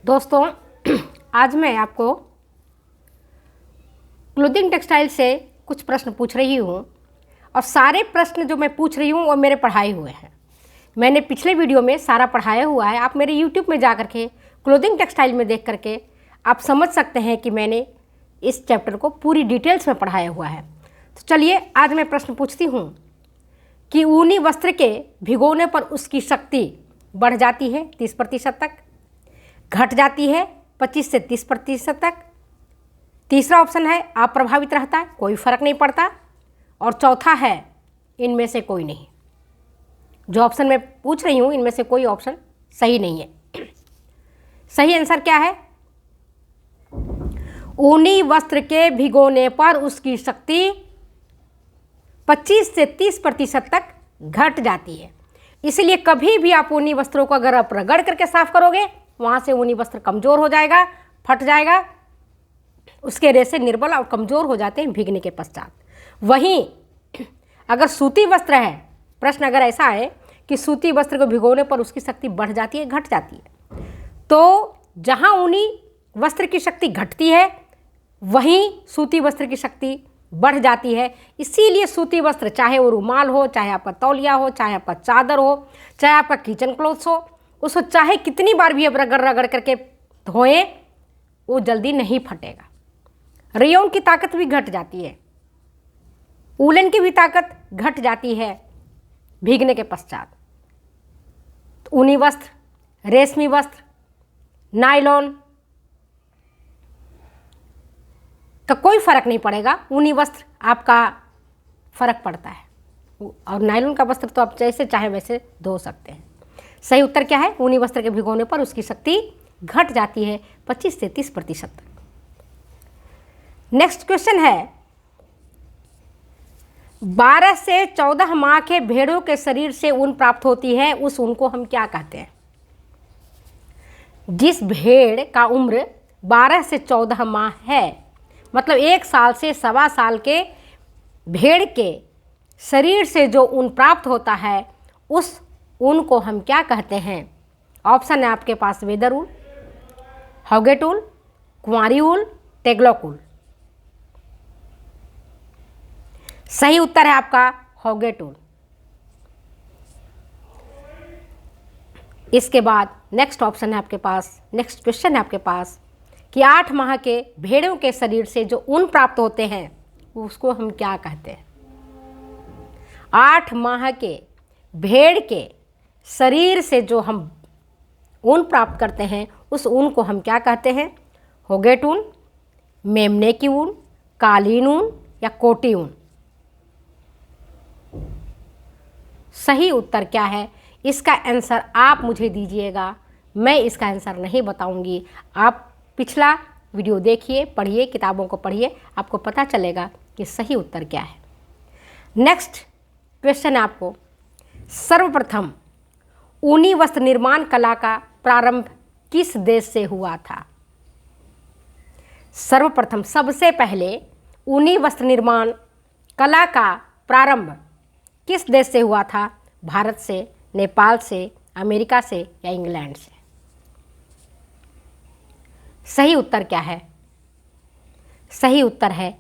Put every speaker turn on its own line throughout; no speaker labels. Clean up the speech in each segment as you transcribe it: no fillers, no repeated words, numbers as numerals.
दोस्तों, आज मैं आपको क्लोथिंग टेक्सटाइल से कुछ प्रश्न पूछ रही हूँ और सारे प्रश्न जो मैं पूछ रही हूँ वो मेरे पढ़ाए हुए हैं। मैंने पिछले वीडियो में सारा पढ़ाया हुआ है। आप मेरे YouTube में जा करके क्लोथिंग टेक्सटाइल में देख करके आप समझ सकते हैं कि मैंने इस चैप्टर को पूरी डिटेल्स में पढ़ाया हुआ है। तो चलिए आज मैं प्रश्न पूछती हूँ कि ऊनी वस्त्र के भिगोने पर उसकी शक्ति बढ़ जाती है 30% तक, घट जाती है 25 से 30% तक। तीसरा ऑप्शन है अप्रभावित रहता है, कोई फर्क नहीं पड़ता। और चौथा है इनमें से कोई नहीं। जो ऑप्शन मैं पूछ रही हूँ इनमें से कोई ऑप्शन सही नहीं है। सही आंसर क्या है? ऊनी वस्त्र के भिगोने पर उसकी शक्ति 25 से 30% तक घट जाती है। इसलिए कभी भी आप ऊनी वस्त्रों को अगर आप रगड़ करके साफ करोगे वहाँ से ऊनी वस्त्र कमज़ोर हो जाएगा, फट जाएगा, उसके रेशे निर्बल और कमज़ोर हो जाते हैं भीगने के पश्चात। वहीं अगर सूती वस्त्र है, प्रश्न अगर ऐसा है कि सूती वस्त्र को भिगोने पर उसकी शक्ति बढ़ जाती है, घट जाती है, तो जहाँ ऊनी वस्त्र की शक्ति घटती है वहीं सूती वस्त्र की शक्ति बढ़ जाती है। इसीलिए सूती वस्त्र, चाहे वो रुमाल हो, चाहे आपका तौलिया हो, चाहे आपका चादर हो, चाहे आपका किचन क्लॉथ्स हो, उसको चाहे कितनी बार भी आप रगड़ रगड़ करके धोएं वो जल्दी नहीं फटेगा। रेयॉन की ताकत भी घट जाती है, वूलन की भी ताकत घट जाती है भीगने के पश्चात। तो ऊनी वस्त्र, रेशमी वस्त्र, नायलॉन का कोई फर्क नहीं पड़ेगा। ऊनी वस्त्र आपका फर्क पड़ता है और नायलॉन का वस्त्र तो आप जैसे चाहे वैसे धो सकते हैं। सही उत्तर क्या है? ऊनी वस्त्र के भिगोने पर उसकी शक्ति घट जाती है 25 से 30% तक। नेक्स्ट क्वेश्चन है, 12 से 14 माह के भेड़ों के शरीर से ऊन प्राप्त होती है, उस ऊन को हम क्या कहते हैं? जिस भेड़ का उम्र 12 से 14 माह है, मतलब 1 साल से 1.25 साल के भेड़ के शरीर से जो ऊन प्राप्त होता है उस ऊन को हम क्या कहते हैं? ऑप्शन है आपके पास वेदर ऊल, हॉगेट ऊल, कुंवारी ऊल, टेगलॉक ऊल। सही उत्तर है आपका हॉगेट ऊल। इसके बाद नेक्स्ट ऑप्शन है आपके पास, नेक्स्ट क्वेश्चन है आपके पास कि 8 माह के भेड़ों के शरीर से जो ऊन प्राप्त होते हैं उसको हम क्या कहते हैं? 8 माह के भेड़ के शरीर से जो हम ऊन प्राप्त करते हैं उस ऊन को हम क्या कहते हैं? हॉगेट ऊन, मेमने की ऊन, कालीन ऊन या कोटी ऊन। सही उत्तर क्या है? इसका आंसर आप मुझे दीजिएगा, मैं इसका आंसर नहीं बताऊंगी। आप पिछला वीडियो देखिए, पढ़िए, किताबों को पढ़िए, आपको पता चलेगा कि सही उत्तर क्या है। नेक्स्ट क्वेश्चन है आपको, सर्वप्रथम ऊनी वस्त्र निर्माण कला का प्रारंभ किस देश से हुआ था? सर्वप्रथम, सबसे पहले ऊनी वस्त्र निर्माण कला का प्रारंभ किस देश से हुआ था? भारत से, नेपाल से, अमेरिका से या इंग्लैंड से? सही उत्तर क्या है? सही उत्तर है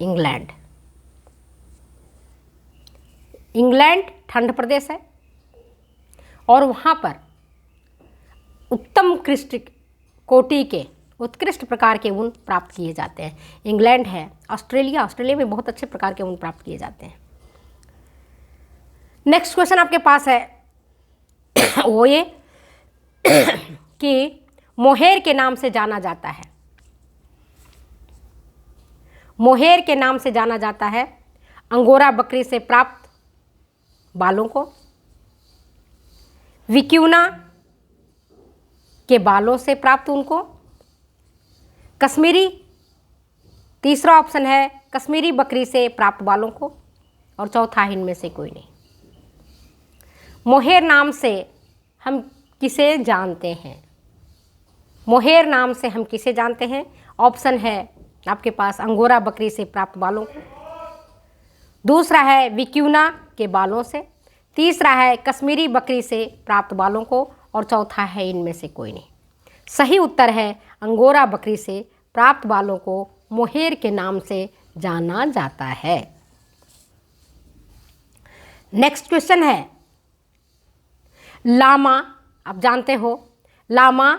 इंग्लैंड। इंग्लैंड ठंड प्रदेश है और वहाँ पर उत्तम कोटि के उत्कृष्ट प्रकार के ऊन प्राप्त किए जाते हैं। इंग्लैंड है, ऑस्ट्रेलिया में बहुत अच्छे प्रकार के ऊन प्राप्त किए जाते हैं। नेक्स्ट क्वेश्चन आपके पास है वो ये कि मोहेर के नाम से जाना जाता है, मोहेर के नाम से जाना जाता है अंगोरा बकरी से प्राप्त बालों को, विक्यूना के बालों से प्राप्त ऊन को, कश्मीरी, तीसरा ऑप्शन है कश्मीरी बकरी से प्राप्त बालों को, और चौथा इनमें से कोई नहीं। मोहेर नाम से हम किसे जानते हैं? मोहेर नाम से हम किसे जानते हैं? ऑप्शन है आपके पास अंगोरा बकरी से प्राप्त बालों को, दूसरा है विक्यूना के बालों से, तीसरा है कश्मीरी बकरी से प्राप्त बालों को, और चौथा है इनमें से कोई नहीं। सही उत्तर है अंगोरा बकरी से प्राप्त बालों को मोहेर के नाम से जाना जाता है। नेक्स्ट क्वेश्चन है लामा। आप जानते हो लामा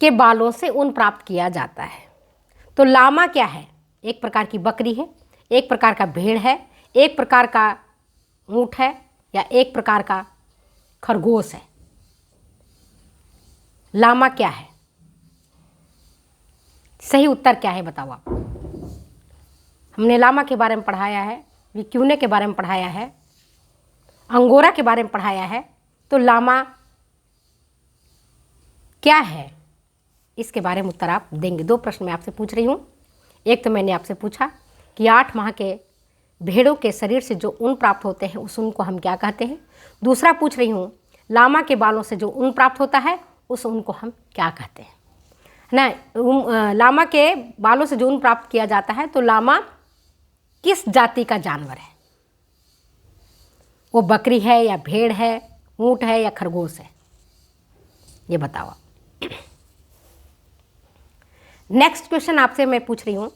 के बालों से ऊन प्राप्त किया जाता है। तो लामा क्या है? एक प्रकार की बकरी है, एक प्रकार का भेड़ है, एक प्रकार का ऊंट है, या एक प्रकार का खरगोश है। लामा क्या है? सही उत्तर क्या है बताओ आप। हमने लामा के बारे में पढ़ाया है, विक्यूने के बारे में पढ़ाया है, अंगोरा के बारे में पढ़ाया है। तो लामा क्या है, इसके बारे में उत्तर आप देंगे। 2 प्रश्न मैं आपसे पूछ रही हूँ। एक तो मैंने आपसे पूछा कि 8 माह के भेड़ों के शरीर से जो ऊन प्राप्त होते हैं उस ऊन को हम क्या कहते हैं। दूसरा पूछ रही हूँ लामा के बालों से जो ऊन प्राप्त होता है उस ऊन को हम क्या कहते हैं ना। लामा के बालों से जो ऊन प्राप्त किया जाता है, तो लामा किस जाति का जानवर है? वो बकरी है या भेड़ है, ऊंट है या खरगोश है? ये बताओ। नेक्स्ट क्वेश्चन आपसे मैं पूछ रही हूं,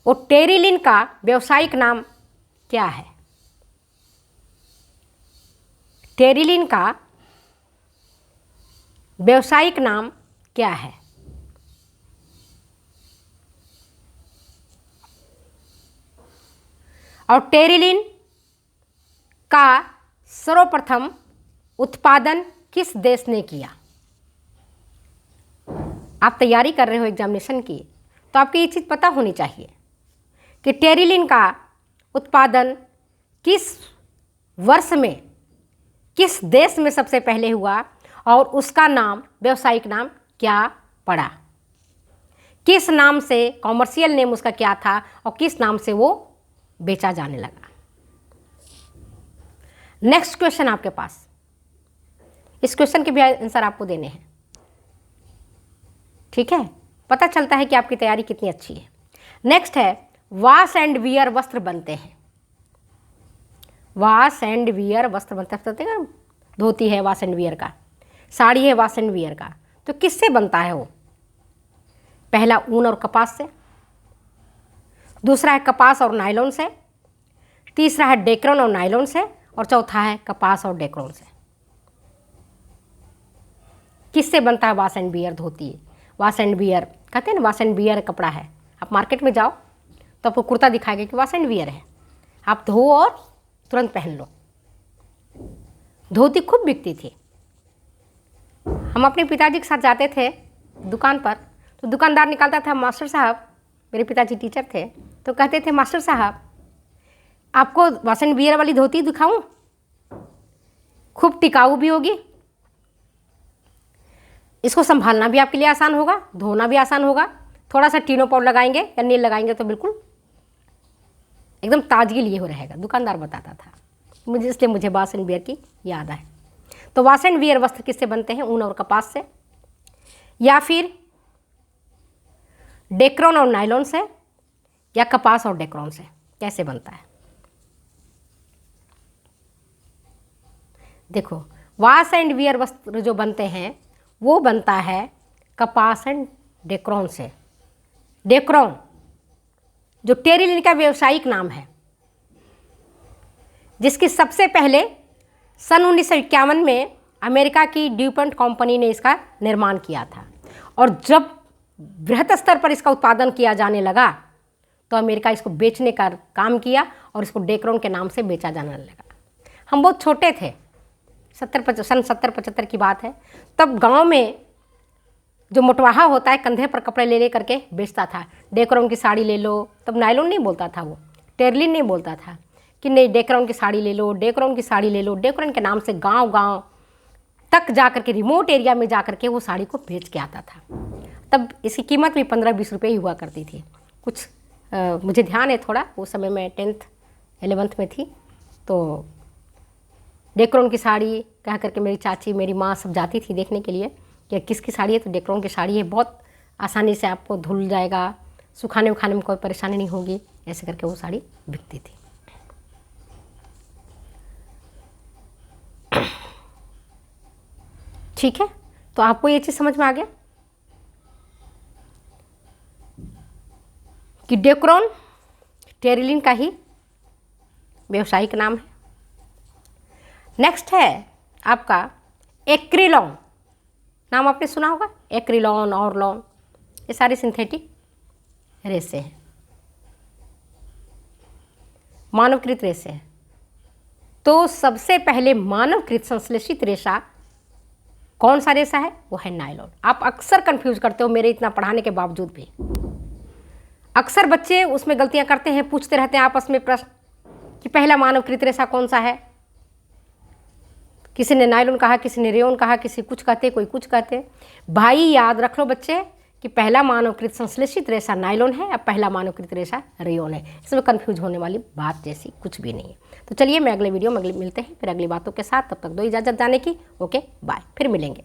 वो टेरिलिन का व्यावसायिक नाम क्या है? टेरिलिन का व्यावसायिक नाम क्या है? और टेरिलिन का सर्वप्रथम उत्पादन किस देश ने किया? आप तैयारी कर रहे हो एग्जामिनेशन की, तो आपको ये चीज़ पता होनी चाहिए कि टेरिलिन का उत्पादन किस वर्ष में, किस देश में सबसे पहले हुआ, और उसका नाम, व्यावसायिक नाम क्या पड़ा। किस नाम से, कॉमर्शियल नेम उसका क्या था, और किस नाम से वो बेचा जाने लगा। नेक्स्ट क्वेश्चन आपके पास, इस क्वेश्चन के भी आंसर आपको देने हैं। ठीक है, पता चलता है कि आपकी तैयारी कितनी अच्छी है। नेक्स्ट है वॉश एंड वियर वस्त्र बनते हैं। वॉश एंड वियर वस्त्र बनते हैं। धोती है वॉश एंड वियर का, साड़ी है वॉश एंड वियर का। तो किससे बनता है वो? पहला ऊन और कपास से, दूसरा है कपास और नायलॉन से, तीसरा है डेक्रोन और नायलॉन से, और चौथा है कपास और डेक्रोन से। किससे बनता है wash and wear dhoti? Wash and wear कहते हैं ना, वॉश एंड वियर कपड़ा है। आप मार्केट में जाओ तो आपको कुर्ता दिखाएगा कि वॉश एंड वियर है, आप धो और तुरंत पहन लो। धोती खूब बिकती थी। हम अपने पिताजी के साथ जाते थे दुकान पर, तो दुकानदार निकालता था, मास्टर साहब, मेरे पिताजी टीचर थे, तो कहते थे मास्टर साहब आपको वॉश एंड वियर वाली धोती दिखाऊं, खूब टिकाऊ भी होगी, इसको संभालना भी आपके लिए आसान होगा, धोना भी आसान होगा, थोड़ा सा टीनो पाउडर लगाएंगे या नील लगाएंगे तो बिल्कुल एकदम ताजगी लिए हो रहेगा। दुकानदार बताता था मुझे, इसलिए मुझे वॉश एंड वियर की याद है। तो वॉश एंड वियर वस्त्र किससे बनते हैं? ऊन और कपास से, या फिर डेक्रोन और नायलॉन से, या कपास और डेक्रोन से। कैसे बनता है? देखो, वॉश एंड वियर वस्त्र जो बनते हैं वो बनता है कपास एंड डेक्रोन से। डेक्रोन जो टेरिलिन का व्यावसायिक नाम है, जिसकी सबसे पहले सन 1951 में अमेरिका की ड्यूपॉन्ट कंपनी ने इसका निर्माण किया था, और जब बृहत स्तर पर इसका उत्पादन किया जाने लगा तो अमेरिका इसको बेचने का काम किया और इसको डेक्रोन के नाम से बेचा जाने लगा। हम बहुत छोटे थे, सन 70-75 की बात है। तब गांव में जो मोटवाहा होता है कंधे पर कपड़े ले करके बेचता था, डेक्रोन की साड़ी ले लो। तब नायलॉन नहीं बोलता था, वो टेरिलिन नहीं बोलता था कि नहीं डेक्रोन की साड़ी ले लो, डेक्रोन की साड़ी ले लो। डेक्रोन के नाम से गांव गांव तक जा कर के, रिमोट एरिया में जा कर के वो साड़ी को बेच के आता था। तब इसकी कीमत भी 15-20 रुपये ही हुआ करती थी। कुछ मुझे ध्यान है थोड़ा, उस समय मैं 10th 11th में थी। तो डेक्रोन की साड़ी कह करके मेरी चाची, मेरी माँ सब जाती थी देखने के लिए कि किसकी साड़ी है, तो डेक्रोन की साड़ी है, बहुत आसानी से आपको धुल जाएगा, सुखाने उखाने में कोई परेशानी नहीं होगी, ऐसे करके वो साड़ी बिकती थी। ठीक है, तो आपको ये चीज़ समझ में आ गया कि डेक्रोन टेरिलिन का ही व्यवसायिक नाम है। नेक्स्ट है आपका एक्रिलॉन, नाम आपने सुना होगा, एक्रिलॉन, ऑरलॉन, ये सारे सिंथेटिक रेसे हैं, मानवकृत रेसे हैं। तो सबसे पहले मानवकृत संश्लेषित रेशा कौन सा रेशा है? वो है नायलॉन। आप अक्सर कंफ्यूज करते हो मेरे इतना पढ़ाने के बावजूद भी। अक्सर बच्चे उसमें गलतियां करते हैं, पूछते रहते हैं आपस में प्रश्न कि पहला मानवकृत रेशा कौन सा है। किसी ने नायलॉन कहा, किसी ने रेयोन कहा, किसी कुछ कहते, कोई कुछ कहते। भाई याद रख लो बच्चे कि पहला मानवकृत संश्लेषित रेशा नायलॉन है, अब पहला मानवकृत रेशा रेयोन है। इसमें कंफ्यूज होने वाली बात जैसी कुछ भी नहीं है। तो चलिए मैं अगले वीडियो में मिलते हैं फिर अगली बातों के साथ। तब तक दो इजाज़त जाने की। ओके बाय, फिर मिलेंगे।